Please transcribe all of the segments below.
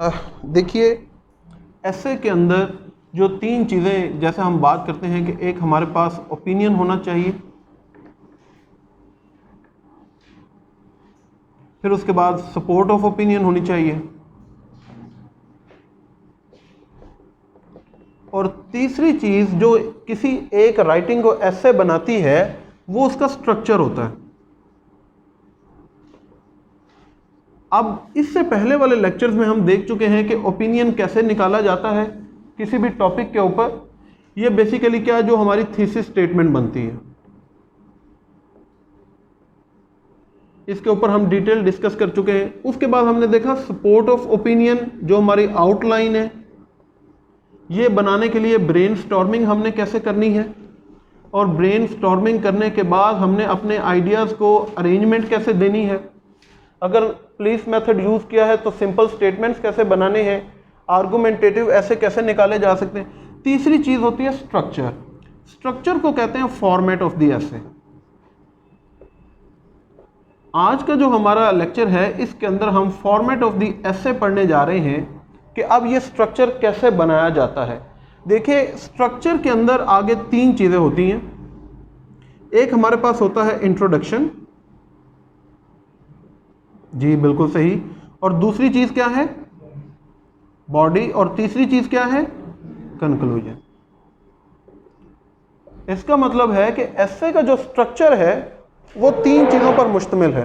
देखिए, ऐसे के अंदर जो तीन चीज़ें जैसे हम बात करते हैं कि एक हमारे पास ओपिनियन होना चाहिए, फिर उसके बाद सपोर्ट ऑफ ओपिनियन होनी चाहिए, और तीसरी चीज़ जो किसी एक राइटिंग को ऐसे बनाती है वो उसका स्ट्रक्चर होता है। अब इससे पहले वाले लेक्चर्स में हम देख चुके हैं कि ओपिनियन कैसे निकाला जाता है किसी भी टॉपिक के ऊपर। ये बेसिकली क्या है, जो हमारी थीसिस स्टेटमेंट बनती है, इसके ऊपर हम डिटेल डिस्कस कर चुके हैं। उसके बाद हमने देखा सपोर्ट ऑफ ओपिनियन, जो हमारी आउटलाइन है, ये बनाने के लिए ब्रेनस्टॉर्मिंग हमने कैसे करनी है, और ब्रेनस्टॉर्मिंग करने के बाद हमने अपने आइडियाज़ को अरेंजमेंट कैसे देनी है। अगर पुलिस मेथड यूज़ किया है तो सिंपल स्टेटमेंट्स कैसे बनाने हैं, आर्गुमेंटेटिव ऐसे कैसे निकाले जा सकते हैं। तीसरी चीज़ होती है स्ट्रक्चर। स्ट्रक्चर को कहते हैं फॉर्मेट ऑफ द एसे। आज का जो हमारा लेक्चर है इसके अंदर हम फॉर्मेट ऑफ द एसे पढ़ने जा रहे हैं कि अब ये स्ट्रक्चर कैसे बनाया जाता है। देखिए, स्ट्रक्चर के अंदर आगे तीन चीज़ें होती हैं। एक हमारे पास होता है इंट्रोडक्शन, जी बिल्कुल सही, और दूसरी चीज़ क्या है, बॉडी, और तीसरी चीज़ क्या है, कंक्लूजन। इसका मतलब है कि एसे का जो स्ट्रक्चर है वो तीन चीज़ों पर मुश्तमिल है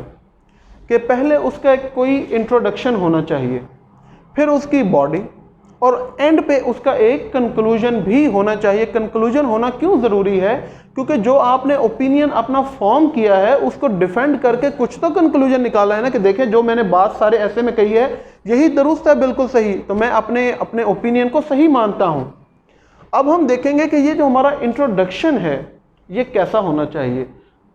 कि पहले उसका एक कोई इंट्रोडक्शन होना चाहिए, फिर उसकी बॉडी, और एंड पे उसका एक कंक्लूजन भी होना चाहिए। कंक्लूजन होना क्यों ज़रूरी है, क्योंकि जो आपने ओपिनियन अपना फॉर्म किया है उसको डिफेंड करके कुछ तो कंक्लूजन निकाला है ना, कि देखें जो मैंने बात सारे ऐसे में कही है यही दुरुस्त है, बिल्कुल सही, तो मैं अपने ओपिनियन को सही मानता हूँ। अब हम देखेंगे कि ये जो हमारा इंट्रोडक्शन है ये कैसा होना चाहिए।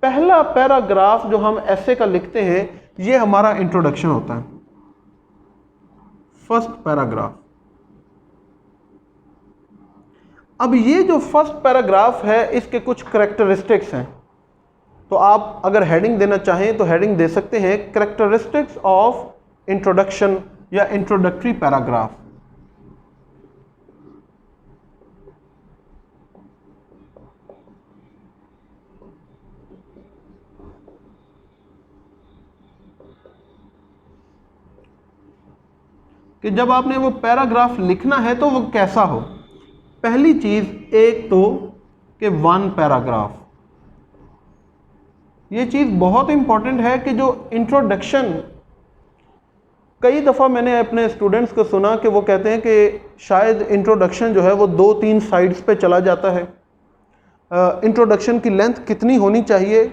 पहला पैराग्राफ जो हम ऐसे का लिखते हैं ये हमारा इंट्रोडक्शन होता है, फर्स्ट पैराग्राफ। अब ये जो फर्स्ट पैराग्राफ है इसके कुछ करेक्टरिस्टिक्स हैं, तो आप अगर हेडिंग देना चाहें तो हेडिंग दे सकते हैं करेक्टरिस्टिक्स ऑफ इंट्रोडक्शन या इंट्रोडक्टरी पैराग्राफ। कि जब आपने वो पैराग्राफ लिखना है तो वो कैसा हो। पहली चीज़ एक तो कि वन पैराग्राफ, ये चीज़ बहुत इंपॉर्टेंट है कि जो इंट्रोडक्शन, कई दफ़ा मैंने अपने स्टूडेंट्स को सुना कि वो कहते हैं कि शायद इंट्रोडक्शन जो है वो 2-3 साइड्स पे चला जाता है, इंट्रोडक्शन की लेंथ कितनी होनी चाहिए।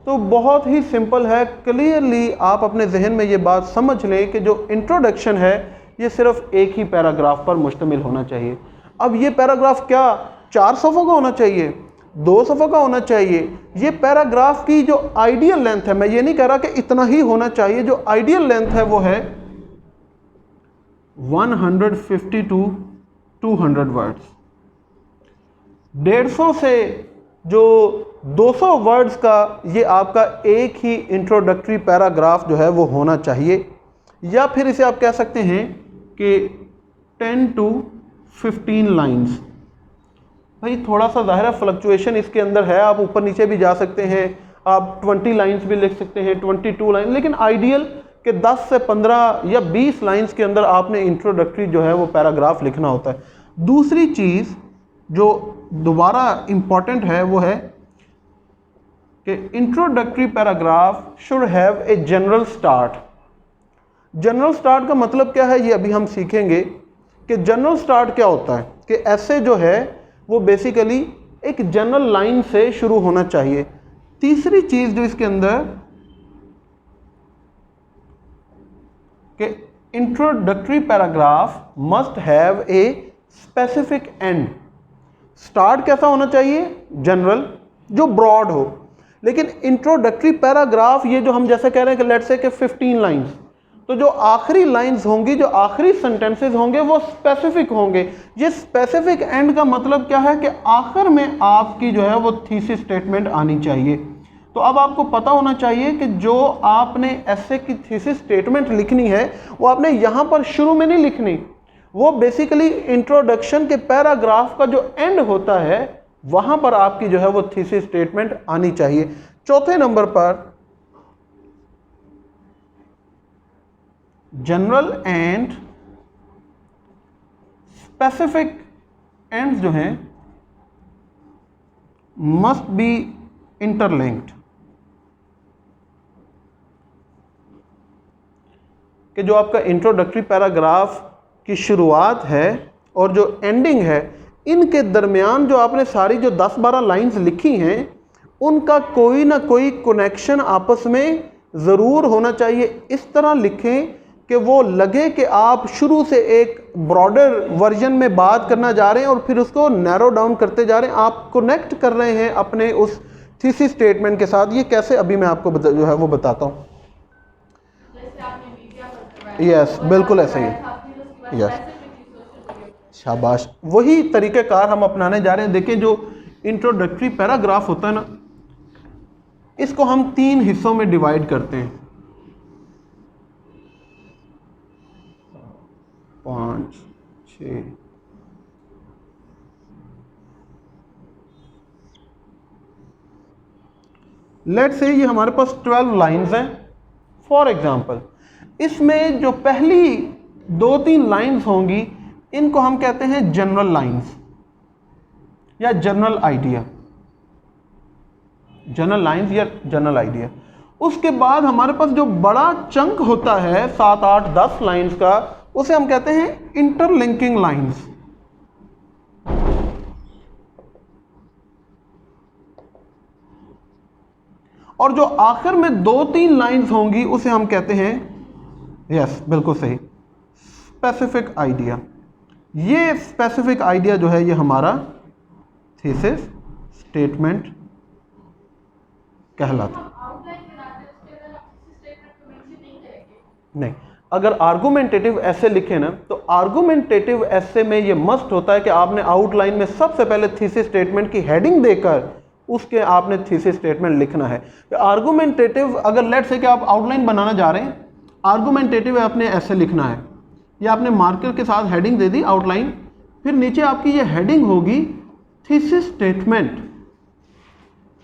तो बहुत ही सिंपल है, क्लियरली आप अपने जहन में ये बात समझ लें कि जो इंट्रोडक्शन है ये सिर्फ एक ही पैराग्राफ पर मुश्तमिल होना चाहिए। अब ये पैराग्राफ क्या 4 सफ़ों का होना चाहिए, 2 सफ़ों का होना चाहिए? ये पैराग्राफ की जो आइडियल लेंथ है, मैं ये नहीं कह रहा कि इतना ही होना चाहिए, जो आइडियल लेंथ है वो है 150 to 200 वर्ड्स। 150 से जो 200 वर्ड्स का ये आपका एक ही इंट्रोडक्टरी पैराग्राफ जो है वो होना चाहिए, या फिर इसे आप कह सकते हैं कि 10 to 15 लाइंस। भाई थोड़ा सा ज़ाहिर है फ्लक्चुएशन इसके अंदर है, आप ऊपर नीचे भी जा सकते हैं, आप 20 लाइंस भी लिख सकते हैं, 22 लाइन, लेकिन आइडियल कि 10 से 15 या 20 लाइंस के अंदर आपने इंट्रोडक्टरी जो है वो पैराग्राफ लिखना होता है। दूसरी चीज़ जो दोबारा इम्पॉर्टेंट है वो है कि introductory paragraph should have a general start. General start का मतलब क्या है ये अभी हम सीखेंगे कि जनरल स्टार्ट क्या होता है, कि ऐसे जो है वो बेसिकली एक जनरल लाइन से शुरू होना चाहिए। तीसरी चीज़ जो इसके अंदर कि introductory paragraph must have a specific and. Start कैसा होना चाहिए, जनरल, जो ब्रॉड हो, लेकिन इंट्रोडक्टरी पैराग्राफ ये जो हम जैसे कह रहे हैं कि लेट्स से कि 15 लाइंस, तो जो आखिरी लाइंस होंगी, जो आखिरी सेंटेंसेस होंगे वो स्पेसिफिक होंगे। ये स्पेसिफिक एंड का मतलब क्या है कि आखिर में आपकी जो है वो थीसिस स्टेटमेंट आनी चाहिए। तो अब आपको पता होना चाहिए कि जो आपने ऐसे की थीसिस स्टेटमेंट लिखनी है वो आपने यहाँ पर शुरू में नहीं लिखनी, वो बेसिकली इंट्रोडक्शन के पैराग्राफ का जो एंड होता है वहाँ पर आपकी जो है वो थीसिस स्टेटमेंट आनी चाहिए। चौथे नंबर पर जनरल एंड स्पेसिफिक एंड्स जो हैं मस्ट बी इंटरलिंक्ड, कि जो आपका इंट्रोडक्टरी पैराग्राफ की शुरुआत है और जो एंडिंग है, इनके दरमियान जो आपने सारी जो 10-12 लाइंस लिखी हैं उनका कोई ना कोई कनेक्शन आपस में ज़रूर होना चाहिए। इस तरह लिखें कि वो लगे कि आप शुरू से एक ब्रॉडर वर्जन में बात करना जा रहे हैं और फिर उसको नैरो डाउन करते जा रहे हैं, आप कनेक्ट कर रहे हैं अपने उस थीसिस स्टेटमेंट के साथ। ये कैसे, अभी मैं आपको जो है वो बताता हूँ। यस, बिल्कुल ऐसे ही, यस, शाबाश, वही तरीक़ेकार हम अपनाने जा रहे हैं। देखिए जो इंट्रोडक्टरी पैराग्राफ होता है ना, इसको हम 3 हिस्सों में डिवाइड करते हैं, 5, 6, लेट्स से ये हमारे पास 12 लाइंस हैं फॉर एग्जांपल। इसमें जो पहली 2-3 लाइंस होंगी इनको हम कहते हैं जनरल लाइंस या जनरल आइडिया, जनरल लाइंस या जनरल आइडिया। उसके बाद हमारे पास जो बड़ा चंक होता है 7, 8, 10 लाइंस का, उसे हम कहते हैं इंटरलिंकिंग लाइंस। और जो आखिर में 2-3 लाइंस होंगी उसे हम कहते हैं, यस बिल्कुल सही, स्पेसिफिक आइडिया। ये स्पेसिफिक आइडिया जो है ये हमारा थीसिस स्टेटमेंट कहलाता है। नहीं, अगर आर्गुमेंटेटिव ऐसे लिखे ना, तो आर्गुमेंटेटिव ऐसे में ये मस्ट होता है कि आपने आउटलाइन में सबसे पहले थीसिस स्टेटमेंट की हेडिंग देकर उसके आपने थीसिस स्टेटमेंट लिखना है। आर्गुमेंटेटिव, अगर लेट से कि आप आउटलाइन बनाना जा रहे हैं, आर्गुमेंटेटिव आपने ऐसे लिखना है, या आपने मार्कर के साथ हेडिंग दे दी आउटलाइन, फिर नीचे आपकी ये हेडिंग होगी थीसिस स्टेटमेंट।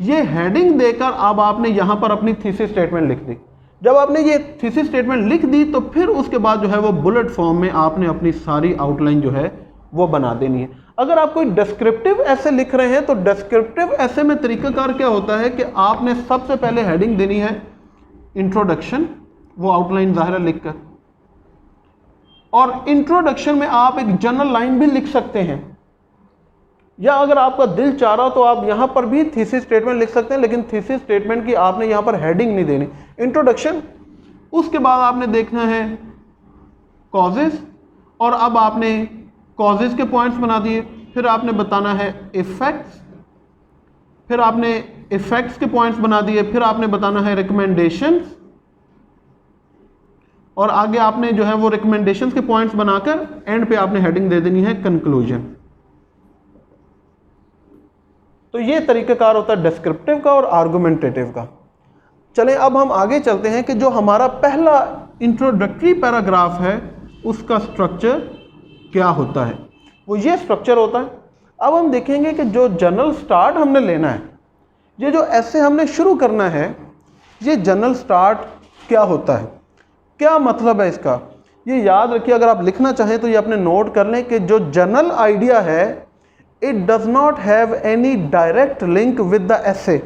ये हेडिंग देकर अब आपने यहाँ पर अपनी थीसिस स्टेटमेंट लिख दी। जब आपने ये थीसिस स्टेटमेंट लिख दी तो फिर उसके बाद जो है वो बुलेट फॉर्म में आपने अपनी सारी आउटलाइन जो है वो बना देनी है। अगर आप कोई डिस्क्रिप्टिव ऐसे लिख रहे हैं तो डिस्क्रिप्टिव ऐसे में तरीकाकार क्या होता है कि आपने सबसे पहले हेडिंग देनी है इंट्रोडक्शन, वो आउटलाइन ज़ाहिर लिख कर, और इंट्रोडक्शन में आप एक जनरल लाइन भी लिख सकते हैं, या अगर आपका दिल चाह रहा हो तो आप यहाँ पर भी थीसिस स्टेटमेंट लिख सकते हैं, लेकिन थीसिस स्टेटमेंट की आपने यहाँ पर हेडिंग नहीं देनी, इंट्रोडक्शन। उसके बाद आपने देखना है कॉजेस, और अब आपने कॉजेस के पॉइंट्स बना दिए, फिर आपने बताना है इफेक्ट्स, फिर आपने इफेक्ट्स के पॉइंट्स बना दिए, फिर आपने बताना है रिकमेंडेशंस, और आगे आपने जो है वो रिकमेंडेशंस के पॉइंट्स बनाकर एंड पे आपने हेडिंग दे देनी है कंक्लूजन। तो ये तरीक़ाकार होता है डिस्क्रिप्टिव का और आर्गुमेंटेटिव का। चलें अब हम आगे चलते हैं कि जो हमारा पहला इंट्रोडक्टरी पैराग्राफ है उसका स्ट्रक्चर क्या होता है। वो ये स्ट्रक्चर होता है। अब हम देखेंगे कि जो जनरल स्टार्ट हमने लेना है, ये जो ऐसे हमने शुरू करना है, ये जनरल स्टार्ट क्या होता है, क्या मतलब है इसका, ये याद रखिए। अगर आप लिखना चाहें तो ये अपने नोट कर लें कि जो जनरल आइडिया है, it does not have any direct link with the essay,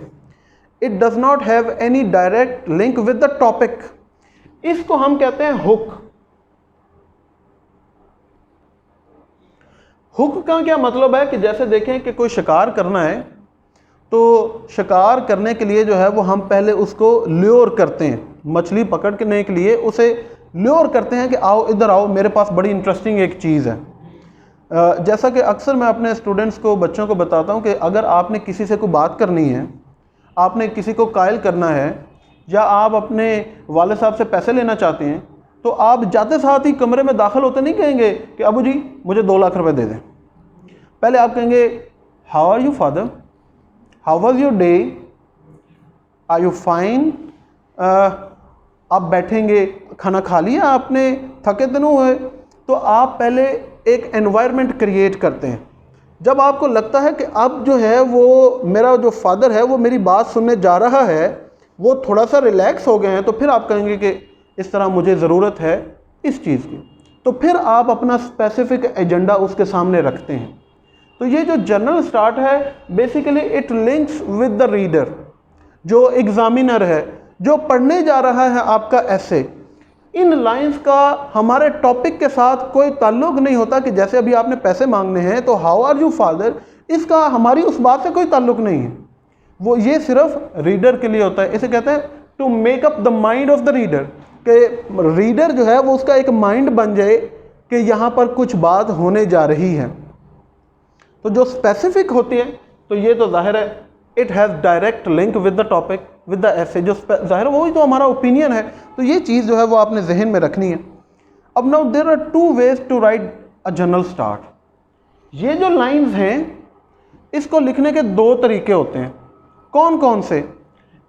it does not have any direct link with the topic. इसको हम कहते हैं हुक। हुक का क्या मतलब है कि जैसे देखें कि कोई शिकार करना है, तो शिकार करने के लिए जो है वो हम पहले उसको ल्योर करते हैं, मछली पकड़ने के लिए उसे ल्योर करते हैं कि आओ इधर आओ, मेरे पास बड़ी इंटरेस्टिंग एक चीज़ है। जैसा कि अक्सर मैं अपने स्टूडेंट्स को, बच्चों को बताता हूँ कि अगर आपने किसी से कोई बात करनी है, आपने किसी को कायल करना है, या आप अपने वाले साहब से पैसे लेना चाहते हैं, तो आप जाते साथ ही कमरे में दाखिल होते नहीं कहेंगे कि अबू जी मुझे 2 लाख रुपए दे दें। पहले आप कहेंगे how are you father, how was your day, are you fine, आप बैठेंगे, खाना खा लिया आपने, थके तो नहीं हुए। तो आप पहले एक एनवायरनमेंट क्रिएट करते हैं। जब आपको लगता है कि अब जो है वो मेरा जो फादर है वो मेरी बात सुनने जा रहा है, वो थोड़ा सा रिलैक्स हो गए हैं, तो फिर आप कहेंगे कि इस तरह मुझे ज़रूरत है इस चीज़ की। तो फिर आप अपना स्पेसिफिक एजेंडा उसके सामने रखते हैं। तो ये जो जनरल स्टार्ट है basically it links with the reader, जो एग्जामिनर है, जो पढ़ने जा रहा है आपका ऐसे। इन लाइंस का हमारे टॉपिक के साथ कोई ताल्लुक नहीं होता कि जैसे अभी आपने पैसे मांगने हैं तो हाउ आर यू फादर, इसका हमारी उस बात से कोई ताल्लुक नहीं है। वो ये सिर्फ रीडर के लिए होता है। इसे कहते हैं to make up the mind of the reader, कि रीडर जो है वो उसका एक माइंड बन जाए कि यहाँ पर कुछ बात होने जा रही है। तो जो स्पेसिफिक होती है तो ये तो जाहिर है it has direct link with the topic with the ऐसे, जो जाहिर है वही तो हमारा ओपिनियन है। तो ये चीज़ जो है वो आपने जहन में रखनी है। अब now there are two ways to write a general start. ये जो लाइंस हैं इसको लिखने के दो तरीके होते हैं। कौन कौन से?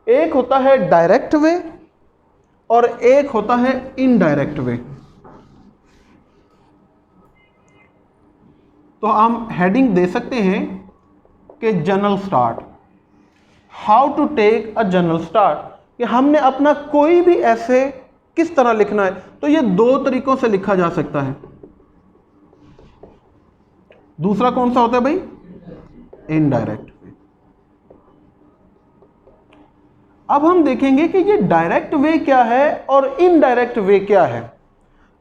एक होता है डायरेक्ट वे और एक होता है इनडायरेक्ट वे। तो हम हेडिंग दे सकते हैं कि general start, how to take a general start, कि हमने अपना कोई भी ऐसे किस तरह लिखना है। तो ये दो तरीकों से लिखा जा सकता है। दूसरा कौन सा होता है भाई? Indirect way. अब हम देखेंगे कि ये डायरेक्ट वे क्या है और इनडायरेक्ट वे क्या है।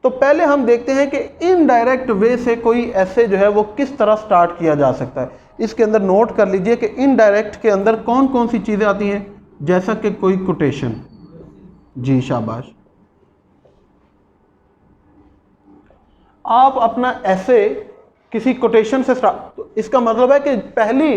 तो पहले हम देखते हैं कि इनडायरेक्ट वे से कोई ऐसे जो है वो किस तरह स्टार्ट किया जा सकता है। इसके अंदर नोट कर लीजिए कि इनडायरेक्ट के अंदर कौन कौन सी चीज़ें आती हैं, जैसा कि कोई कोटेशन। जी शाबाश। आप अपना ऐसे किसी कोटेशन से स्टार्ट, तो इसका मतलब है कि पहली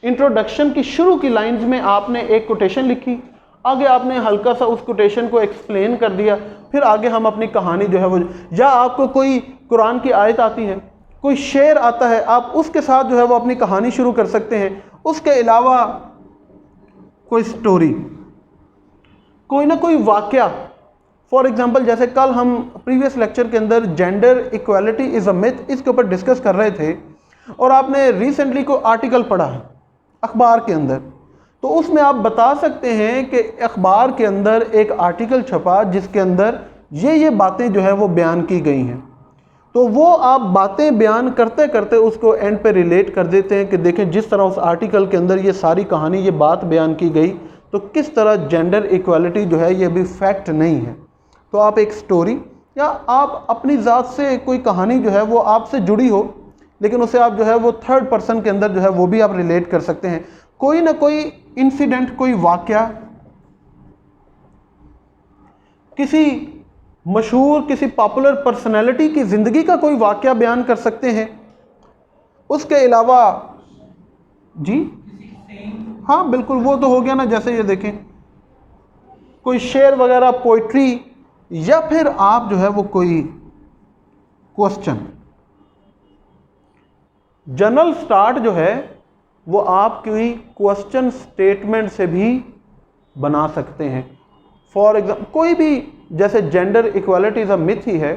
इंट्रोडक्शन की शुरू की लाइंस में आपने एक कोटेशन लिखी, आगे आपने हल्का सा उस कोटेशन को एक्सप्लेन कर दिया, फिर आगे हम अपनी कहानी जो है वो, या आपको कोई कुरान की आयत आती है, कोई शेर आता है, आप उसके साथ जो है वो अपनी कहानी शुरू कर सकते हैं। उसके अलावा कोई स्टोरी, कोई ना कोई वाकया। फॉर एग्जांपल जैसे कल हम प्रीवियस लेक्चर के अंदर gender equality is a myth, इसके ऊपर डिस्कस कर रहे थे, और आपने रिसेंटली कोई आर्टिकल पढ़ा अखबार के अंदर, तो उसमें आप बता सकते हैं कि अखबार के अंदर एक आर्टिकल छपा जिसके अंदर ये बातें जो है वो बयान की गई हैं। तो वो आप बातें बयान करते करते उसको एंड पे रिलेट कर देते हैं कि देखें जिस तरह उस आर्टिकल के अंदर ये सारी कहानी, ये बात बयान की गई, तो किस तरह जेंडर इक्वालिटी जो है ये भी फैक्ट नहीं है। तो आप एक स्टोरी या आप अपनी ज़ात से कोई कहानी जो है वो आपसे जुड़ी हो, लेकिन उसे आप जो है वो थर्ड पर्सन के अंदर जो है वो भी आप रिलेट कर सकते हैं। कोई ना कोई इंसिडेंट, कोई वाकया, किसी मशहूर, किसी पॉपुलर पर्सनैलिटी की ज़िंदगी का कोई वाकया बयान कर सकते हैं। उसके अलावा जी हाँ बिल्कुल, वो तो हो गया ना, जैसे ये देखें कोई शेर वगैरह, पोइट्री, या फिर आप जो है वो कोई क्वेश्चन। जनरल स्टार्ट जो है वो आप कोई क्वेश्चन स्टेटमेंट से भी बना सकते हैं। फॉर एग्जाम्पल कोई भी, जैसे gender equality is a myth ही है,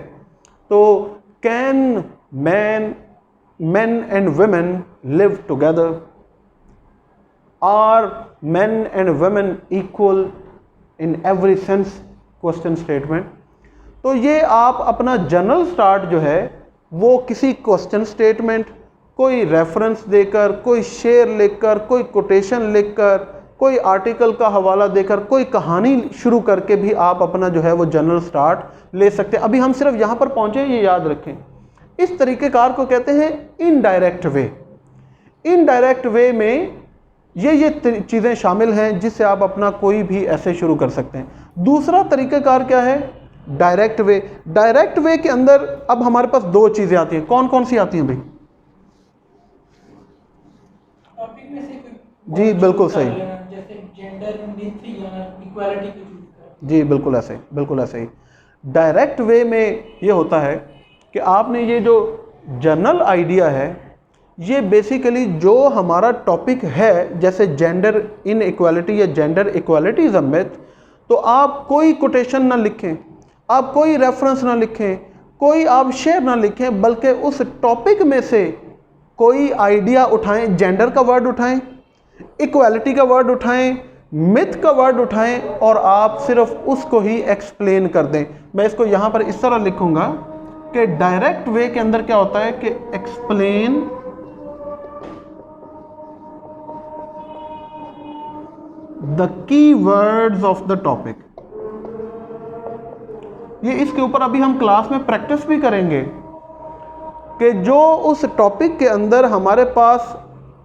तो can men and women live together? Are men and women equal in every sense? Question statement. तो ये आप अपना जनरल स्टार्ट जो है वो किसी क्वेश्चन स्टेटमेंट, कोई रेफरेंस देकर, कोई शेर लिखकर, कोई कोटेशन लिखकर, कोई आर्टिकल का हवाला देकर, कोई कहानी शुरू करके भी आप अपना जो है वो जनरल स्टार्ट ले सकते हैं। अभी हम सिर्फ यहाँ पर पहुँचे, ये याद रखें। इस तरीक़ेकार को कहते हैं इनडायरेक्ट वे। इनडायरेक्ट वे में ये चीज़ें शामिल हैं जिससे आप अपना कोई भी ऐसे शुरू कर सकते हैं। दूसरा तरीक़ेकार क्या है? Direct way. डायरेक्ट वे के अंदर अब हमारे पास दो चीज़ें आती हैं। कौन कौन सी आती हैं भाई? टॉपिक में से जी बिल्कुल सही, जैसे जेंडर मिथ या इक्वालिटी की चीज का। जी बिल्कुल ऐसे, बिल्कुल ऐसे ही। डायरेक्ट वे में ये होता है कि आपने ये जो जनरल आइडिया है ये बेसिकली जो हमारा टॉपिक है, जैसे जेंडर इनइक्वालिटी या gender equality is a myth, तो आप कोई कोटेशन ना लिखें, आप कोई रेफरेंस ना लिखें, कोई आप शेयर ना लिखें, बल्कि उस टॉपिक में से कोई आइडिया उठाएं, जेंडर का वर्ड उठाएं, इक्वालिटी का वर्ड उठाएं, मिथ का वर्ड उठाएं और आप सिर्फ उसको ही एक्सप्लेन कर दें। मैं इसको यहाँ पर इस तरह लिखूंगा कि डायरेक्ट वे के अंदर क्या होता है कि explain the key words of the topic. ये इसके ऊपर अभी हम क्लास में प्रैक्टिस भी करेंगे कि जो उस टॉपिक के अंदर हमारे पास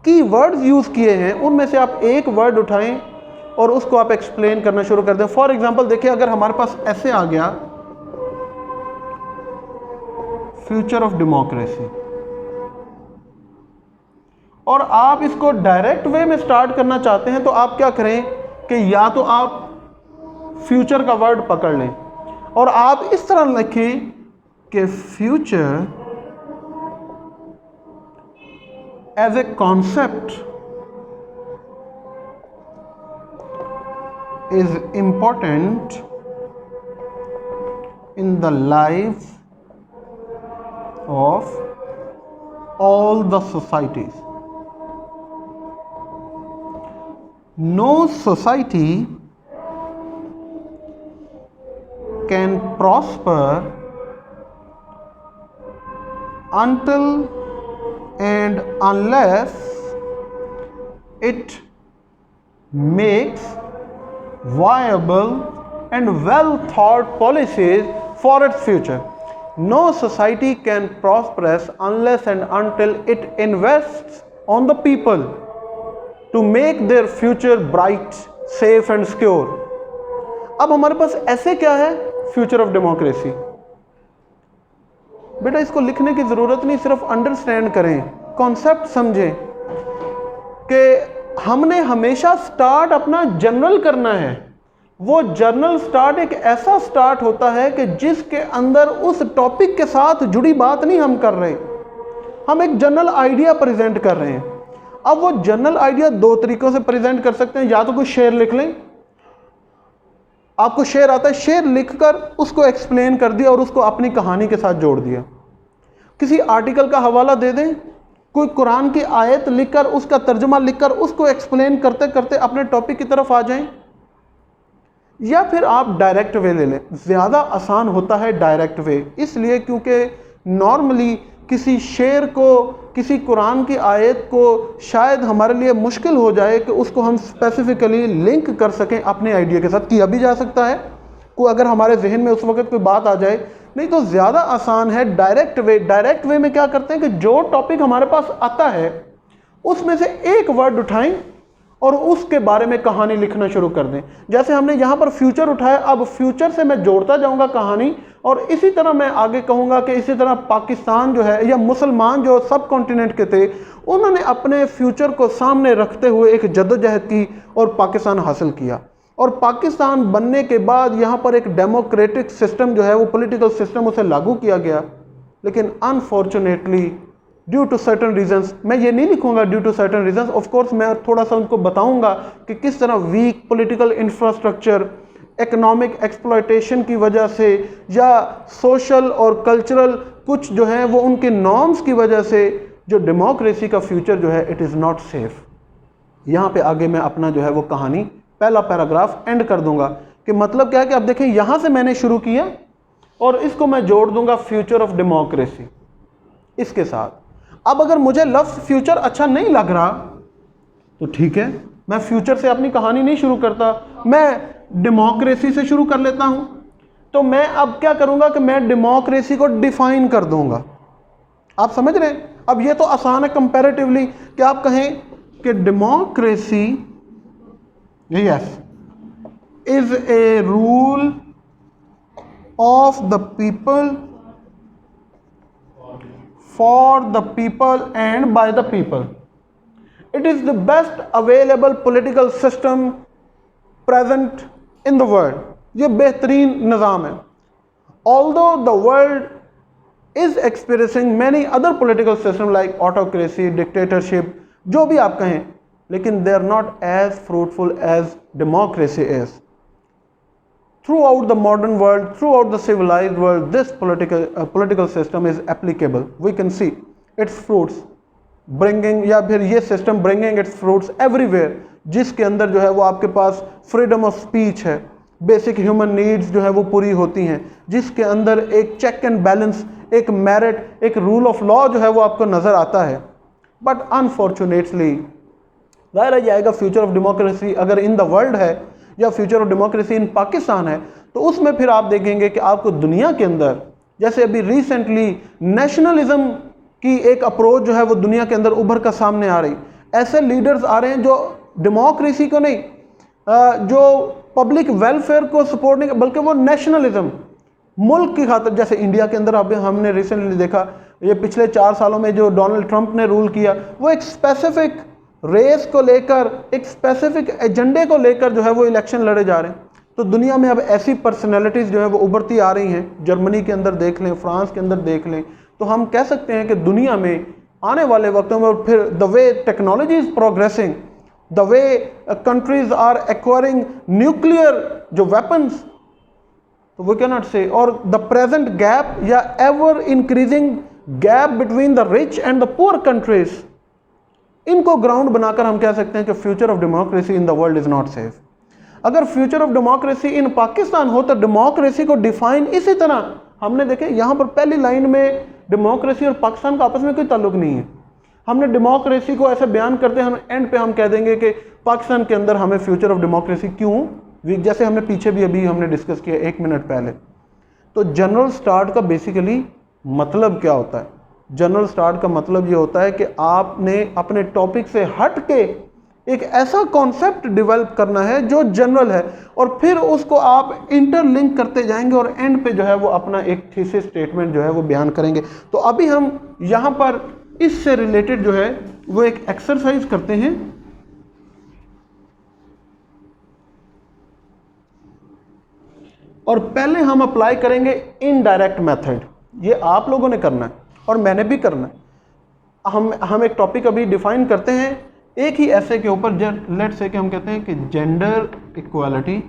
की वर्ड्स यूज किए हैं उनमें से आप एक वर्ड उठाएं और उसको आप एक्सप्लेन करना शुरू कर दें। फॉर एग्जांपल देखिए, अगर हमारे पास ऐसे आ गया फ्यूचर ऑफ डेमोक्रेसी, और आप इसको डायरेक्ट वे में स्टार्ट करना चाहते हैं, तो आप क्या करें कि या तो आप फ्यूचर का वर्ड पकड़ लें और आप इस तरह लिखें कि future as a concept is important in the life of all the societies. No society can prosper until and unless it makes viable and well thought policies for its future. No society can prosper unless and until it invests on the people to make their future bright, safe and secure. अब हमारे पास ऐसे क्या है, future of democracy. बेटा इसको लिखने की जरूरत नहीं, सिर्फ अंडरस्टैंड करें, कॉन्सेप्ट समझें कि हमने हमेशा स्टार्ट अपना जनरल करना है। वो जर्नल स्टार्ट एक ऐसा स्टार्ट होता है कि जिसके अंदर उस टॉपिक के साथ जुड़ी बात नहीं हम कर रहे, हम एक जनरल आइडिया प्रेजेंट कर रहे हैं। अब वो जनरल आइडिया दो तरीकों से प्रेजेंट कर सकते हैं, या तो कोई शेर लिख लें, आपको शेर आता है, शेर लिखकर उसको एक्सप्लेन कर दिया और उसको अपनी कहानी के साथ जोड़ दिया। किसी आर्टिकल का हवाला दे दें, कोई कुरान की आयत लिखकर उसका तर्जुमा लिखकर उसको एक्सप्लेन करते करते अपने टॉपिक की तरफ आ जाएं, या फिर आप डायरेक्ट वे ले लें। ज़्यादा आसान होता है डायरेक्ट वे, इसलिए क्योंकि नॉर्मली किसी शेर को, किसी कुरान की आयत को शायद हमारे लिए मुश्किल हो जाए कि उसको हम स्पेसिफिकली लिंक कर सकें अपने आइडिया के साथ। किया भी जा सकता है को अगर हमारे जहन में उस वक्त कोई बात आ जाए, नहीं तो ज़्यादा आसान है डायरेक्ट वे। डायरेक्ट वे में क्या करते हैं कि जो टॉपिक हमारे पास आता है उसमें से एक वर्ड उठाएं और उसके बारे में कहानी लिखना शुरू कर दें। जैसे हमने यहाँ पर फ्यूचर उठाया, अब फ्यूचर से मैं जोड़ता जाऊँगा कहानी, और इसी तरह मैं आगे कहूँगा कि इसी तरह पाकिस्तान जो है या मुसलमान जो सब कॉन्टिनेंट के थे, उन्होंने अपने फ्यूचर को सामने रखते हुए एक जद्दोजहद की और पाकिस्तान हासिल किया। और पाकिस्तान बनने के बाद यहाँ पर एक डेमोक्रेटिक सिस्टम जो है, वो पॉलिटिकल सिस्टम, उसे लागू किया गया। लेकिन unfortunately due to certain reasons, मैं ये नहीं लिखूंगा due to certain reasons, of course मैं थोड़ा सा उनको बताऊंगा कि किस तरह weak political infrastructure, economic exploitation की वजह से, या सोशल और कल्चरल कुछ जो है वो उनके नॉर्म्स की वजह से, जो डेमोक्रेसी का फ्यूचर जो है इट इज़ नॉट सेफ। यहाँ पे आगे मैं अपना जो है वो कहानी पहला पैराग्राफ एंड कर दूंगा कि मतलब क्या है कि अब देखें यहाँ से मैंने शुरू किया और इसको मैं जोड़ दूंगा फ्यूचर ऑफ डेमोक्रेसी इसके साथ। अब अगर मुझे लफ्ज़ फ्यूचर अच्छा नहीं लग रहा तो ठीक है, मैं फ्यूचर से अपनी कहानी नहीं शुरू करता, मैं डेमोक्रेसी से शुरू कर लेता हूं। तो मैं अब क्या करूंगा कि मैं डेमोक्रेसी को डिफाइन कर दूंगा। आप समझ रहे हैं? अब ये तो आसान है कंपैरेटिवली कि आप कहें कि democracy yes is a rule of the people, for the people and by the people. It is the best available political system present in the world. ये बेहतरीन निज़ाम है। Although the world is experiencing many other political systems like autocracy, dictatorship, जो भी आप कहें, लेकिन they are not as fruitful as democracy is. Throughout the modern world, throughout the civilized world, this political system is applicable. We can see its fruits bringing, या फिर ये system bringing its fruits everywhere, जिसके अंदर जो है वो आपके पास freedom of speech है, बेसिक ह्यूमन नीड्स जो है वो पूरी होती हैं, जिसके अंदर एक चेक एंड बैलेंस, एक मेरिट, एक रूल ऑफ लॉ जो है वो आपको नज़र आता है. बट अनफॉर्चुनेटली जाहिर है जाएगा फ्यूचर ऑफ डेमोक्रेसी अगर इन द वर्ल्ड है या future of democracy in Pakistan है, तो उसमें फिर आप देखेंगे कि आपको दुनिया के अंदर, जैसे अभी रिसेंटली नेशनलिज्म की एक अप्रोच जो है वो दुनिया के अंदर उभर कर सामने आ रही, ऐसे लीडर्स आ रहे हैं जो डेमोक्रेसी को नहीं, जो पब्लिक वेलफेयर को सपोर्ट नहीं, बल्कि वो नेशनलिज्म, मुल्क की खातिर, जैसे इंडिया के अंदर अब हमने रिसेंटली देखा, ये पिछले 4 सालों में जो डोनाल्ड ट्रंप ने रूल किया, वो एक स्पेसिफिक रेस को लेकर, एक स्पेसिफिक एजेंडे को लेकर जो है वो इलेक्शन लड़े जा रहे हैं. तो दुनिया में अब ऐसी पर्सनैलिटीज़ जो है वो उभरती आ रही हैं. जर्मनी के अंदर देख लें, फ्रांस के अंदर देख लें, तो हम कह सकते हैं कि दुनिया में आने वाले वक्तों में, फिर the way technology is progressing, the way countries are acquiring nuclear जो weapons, तो we cannot say, or the present gap या ever increasing gap between the rich and the poor countries, इनको ग्राउंड बनाकर हम कह सकते हैं कि future of democracy in the world is not safe. अगर future of democracy in Pakistan हो तो डेमोक्रेसी को डिफाइन इसी तरह हमने देखे, यहाँ पर पहली लाइन में डेमोक्रेसी और पाकिस्तान का आपस में कोई ताल्लुक नहीं है. हमने डेमोक्रेसी को ऐसे बयान करते हैं, हम एंड पे हम कह देंगे कि पाकिस्तान के अंदर हमें फ्यूचर ऑफ डेमोक्रेसी क्यों, जैसे हमने पीछे भी अभी हमने डिस्कस किया 1 मिनट पहले. तो जनरल स्टार्ट का बेसिकली मतलब क्या होता है? जनरल स्टार्ट का मतलब ये होता है कि आपने अपने टॉपिक से हट के एक ऐसा कॉन्सेप्ट डेवलप करना है जो जनरल है, और फिर उसको आप इंटरलिंक करते जाएंगे और एंड पे जो है वो अपना एक थीसिस स्टेटमेंट जो है वो बयान करेंगे. तो अभी हम यहाँ पर इससे रिलेटेड जो है वो एक एक्सरसाइज करते हैं. और पहले हम अप्लाई करेंगे इनडायरेक्ट मेथड. ये आप लोगों ने करना है और मैंने भी करना है. हम एक टॉपिक अभी डिफाइन करते हैं एक ही ऐसे के ऊपर. लेट्स से कि हम कहते हैं कि gender equality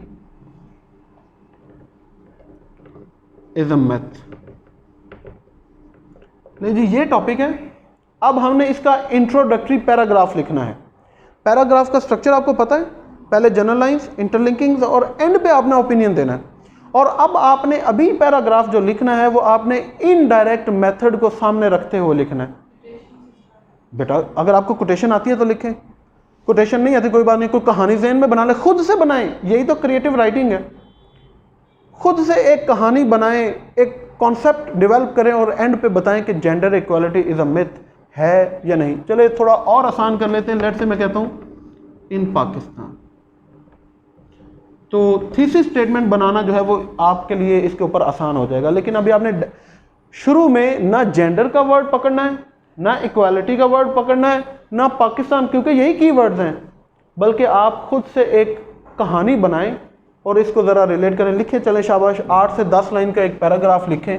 is a myth. जी ये टॉपिक है. अब हमने इसका इंट्रोडक्टरी पैराग्राफ लिखना है. पैराग्राफ का स्ट्रक्चर आपको पता है, पहले जनरल लाइंस, इंटरलिंकिंग्स और एंड पे आपने ओपिनियन देना है. और अब आपने अभी पैराग्राफ जो लिखना है वो आपने इनडायरेक्ट मेथड को सामने रखते हुए लिखना है. बेटा अगर आपको कोटेशन आती है तो लिखें, कोटेशन नहीं आती कोई बात नहीं, कोई कहानी ज़हन में बना ले, खुद से बनाएं. यही तो क्रिएटिव राइटिंग है. खुद से एक कहानी बनाएं, एक कॉन्सेप्ट डेवलप करें और एंड पे बताएं कि gender equality is a myth है या नहीं. चले थोड़ा और आसान कर लेते हैं. लेट्स से मैं कहता हूं इन पाकिस्तान. तो थीसिस स्टेटमेंट बनाना जो है वो आपके लिए इसके ऊपर आसान हो जाएगा. लेकिन अभी आपने शुरू में ना जेंडर का वर्ड पकड़ना है, ना इक्वालिटी का वर्ड पकड़ना है, ना पाकिस्तान, क्योंकि यही कीवर्ड्स हैं, बल्कि आप खुद से एक कहानी बनाएं और इसको ज़रा रिलेट करें. लिखें, चलें शाबाश, 8 से 10 लाइन का एक पैराग्राफ लिखें.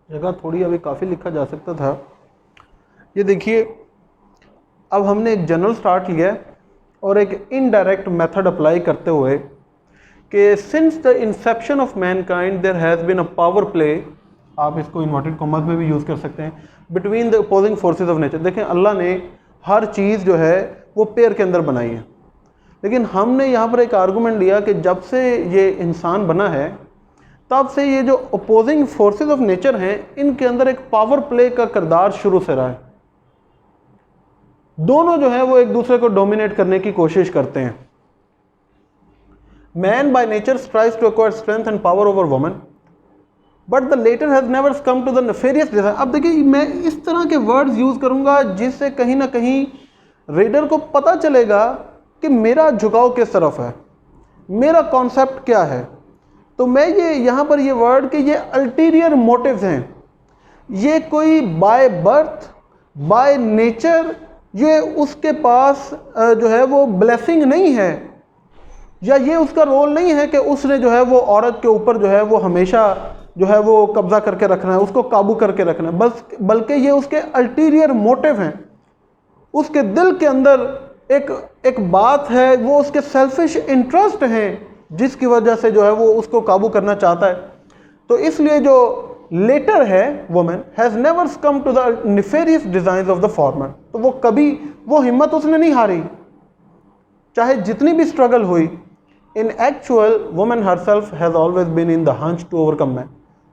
जगह थोड़ी अभी काफ़ी लिखा जा सकता था। ये देखिए, अब हमने एक जनरल स्टार्ट लिया है और एक इनडायरेक्ट मेथड अप्लाई करते हुए कि since the inception of mankind there has been a power play, आप इसको इन्वर्टेड कॉमर्स में भी यूज़ कर सकते हैं, between the opposing forces of nature. देखें, अल्लाह ने हर चीज़ जो है वो पेयर के अंदर बनाई है, लेकिन हमने यहाँ पर एक आर्गूमेंट लिया कि जब से ये इंसान बना है तब से ये जो अपोजिंग फोर्सेस ऑफ नेचर हैं इनके अंदर एक पावर प्ले का किरदार शुरू से रहा है। दोनों जो है वो एक दूसरे को डोमिनेट करने की कोशिश करते हैं। Man by nature strives to acquire strength and power over woman, but the latter has never come to the nefarious design. अब देखिए, मैं इस तरह के वर्ड्स यूज करूंगा जिससे कहीं ना कहीं रीडर को पता चलेगा कि मेरा झुकाव किस तरफ है, मेरा कॉन्सेप्ट क्या है। तो मैं ये यहाँ पर ये वर्ड कि ये अल्टीरियर मोटिव्स हैं, ये कोई बाय बर्थ बाय नेचर ये उसके पास जो है वो ब्लेसिंग नहीं है, या ये उसका रोल नहीं है कि उसने जो है वो औरत के ऊपर जो है वो हमेशा जो है वो कब्जा करके रखना है, उसको काबू करके रखना है, बस बल्कि ये उसके अल्टीरियर मोटिव हैं। उसके दिल के अंदर एक बात है, वो उसके सेल्फिश इंटरेस्ट हैं जिसकी वजह से जो है वो उसको काबू करना चाहता है। तो इसलिए जो लेटर है women has never come to the nefarious designs of the former, तो वो कभी वो हिम्मत उसने नहीं हारी, चाहे जितनी भी स्ट्रगल हुई। In actual women herself has always been in the hunch to overcome man.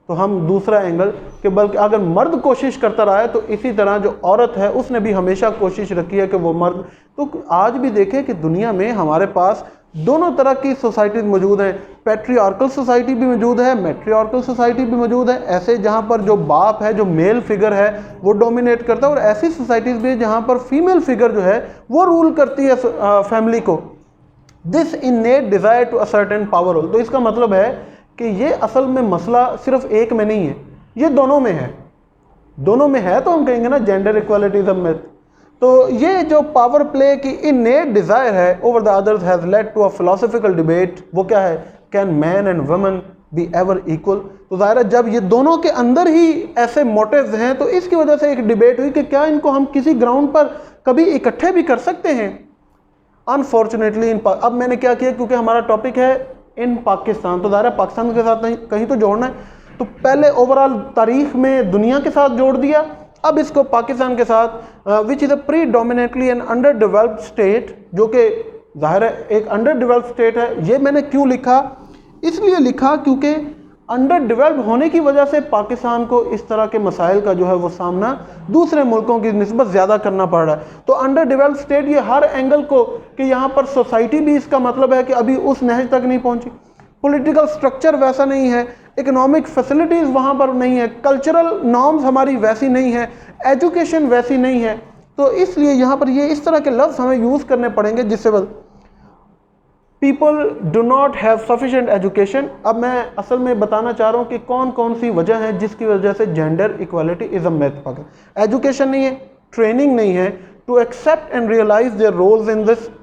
तो हम दूसरा एंगल कि बल्कि अगर मर्द कोशिश करता रहा है तो इसी तरह जो औरत है उसने भी हमेशा कोशिश रखी है कि वो मर्द। तो आज भी देखें कि दुनिया में हमारे पास दोनों तरह की सोसाइटीज़ मौजूद हैं। पैट्रियार्कल सोसाइटी भी मौजूद है, मैट्रियार्कल सोसाइटी भी मौजूद है, ऐसे जहाँ पर जो बाप है, जो मेल फिगर है वो डोमिनेट करता है, और ऐसी सोसाइटीज़ भी जहाँ पर फीमेल फिगर जो है वो रूल करती है फैमिली को। This innate desire to ascertain power role. तो इसका मतलब है कि ये असल में मसला सिर्फ एक में नहीं है, ये दोनों में है। दोनों में है तो हम कहेंगे ना gender equality is a myth. तो ये जो पावर प्ले की इनेट डिज़ायर है over the others has led to a philosophical debate. वो क्या है? Can man and women be ever equal? तो ज़ाहिर है जब ये दोनों के अंदर ही ऐसे मोटिव्स हैं तो इसकी वजह से एक डिबेट हुई कि क्या इनको हम किसी ग्राउंड पर कभी इकट्ठे भी कर सकते हैं। अनफॉर्चुनेटली अब मैंने क्या किया, क्योंकि हमारा टॉपिक है इन पाकिस्तान, तो ज़ाहिर है पाकिस्तान के साथ कहीं तो जोड़ना है, तो पहले ओवरऑल तारीख में दुनिया के साथ जोड़ दिया, अब इसको पाकिस्तान के साथ which is a predominately an under developed state, जो कि ज़ाहिर है एक अंडर डेवलप्ड स्टेट है। ये मैंने क्यों लिखा? इसलिए लिखा क्योंकि अंडर डेवलप होने की वजह से पाकिस्तान को इस तरह के मसाइल का जो है वो सामना दूसरे मुल्कों की निस्बत ज़्यादा करना पड़ रहा है। तो अंडर डेवलप्ड स्टेट ये हर एंगल को कि यहाँ पर सोसाइटी भी इसका मतलब है कि अभी उस नहज तक नहीं पहुँची, पॉलिटिकल स्ट्रक्चर वैसा नहीं है, इकोनॉमिक फैसिलिटीज़ वहाँ पर नहीं है, कल्चरल नॉर्म्स हमारी वैसी नहीं है, एजुकेशन वैसी नहीं है। तो इसलिए यहाँ पर ये इस तरह के लफ्ज़ हमें यूज़ करने पड़ेंगे जिससे people do not have sufficient education. अब मैं असल में बताना चाह रहा हूँ कि कौन कौन सी वजह है जिसकी वजह से gender equality is a myth. Education नहीं है, ट्रेनिंग नहीं है to accept and realise their roles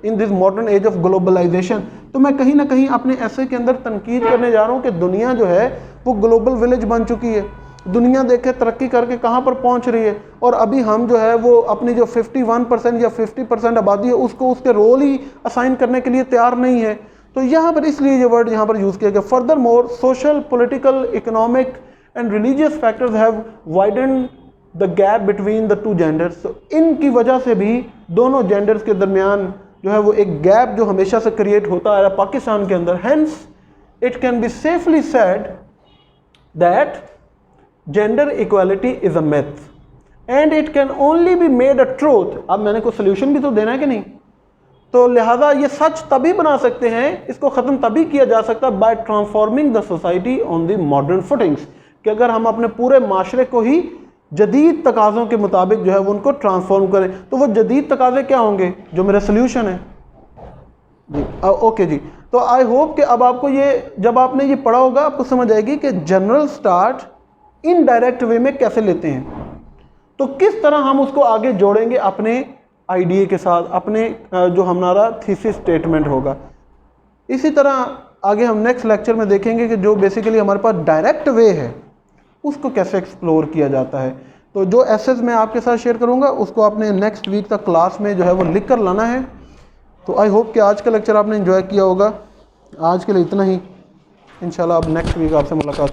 in this modern age of globalisation. तो मैं कहीं ना कहीं अपने ऐसे के अंदर तनकीद करने जा रहा हूँ कि दुनिया जो है वो ग्लोबल विलेज बन चुकी है। दुनिया देखे तरक्की करके कहाँ पर पहुँच रही है, और अभी हम जो है वो अपनी जो 51% या 50% आबादी है उसको उसके रोल ही असाइन करने के लिए तैयार नहीं है। तो यहाँ पर इसलिए ये वर्ड यहाँ पर यूज़ किया गया। Further more social, political, economic and religious factors have widen the gap between the two genders. तो इनकी वजह से भी दोनों जेंडर्स के दरमियान जो है वो एक गैप जो हमेशा से क्रिएट होता आ रहा है पाकिस्तान के अंदर। Hence it can be safely said that gender equality is a myth and it can only be made a truth. अब मैंने कोई सोल्यूशन भी तो देना है कि नहीं, तो लिहाजा ये सच तभी बना सकते हैं, इसको ख़त्म तभी किया जा सकता है bye transforming the society on the modern footings, कि अगर हम अपने पूरे माशरे को ही जदीद तकाज़ों के मुताबिक जो है वो उनको ट्रांसफॉर्म करें। तो वो जदीद तकाज़े क्या होंगे जो मेरा सोल्यूशन है जी। ओके जी, तो आई होप कि अब आपको ये, जब आपने ये पढ़ा होगा आपको समझ आएगी कि जनरल स्टार्ट इनडायरेक्ट वे में कैसे लेते हैं, तो किस तरह हम उसको आगे जोड़ेंगे अपने आइडिया के साथ, अपने जो हमारा थीसिस स्टेटमेंट होगा। इसी तरह आगे हम नेक्स्ट लेक्चर में देखेंगे कि जो बेसिकली हमारे पास डायरेक्ट वे है उसको कैसे एक्सप्लोर किया जाता है। तो जो एसेस मैं आपके साथ शेयर करूँगा उसको आपने नेक्स्ट वीक तक क्लास में जो है वो लिख कर लाना है। तो आई होप कि आज का लेक्चर आपने एंजॉय किया होगा। आज के लिए इतना ही, इंशाल्लाह अब नेक्स्ट वीक आपसे मुलाकात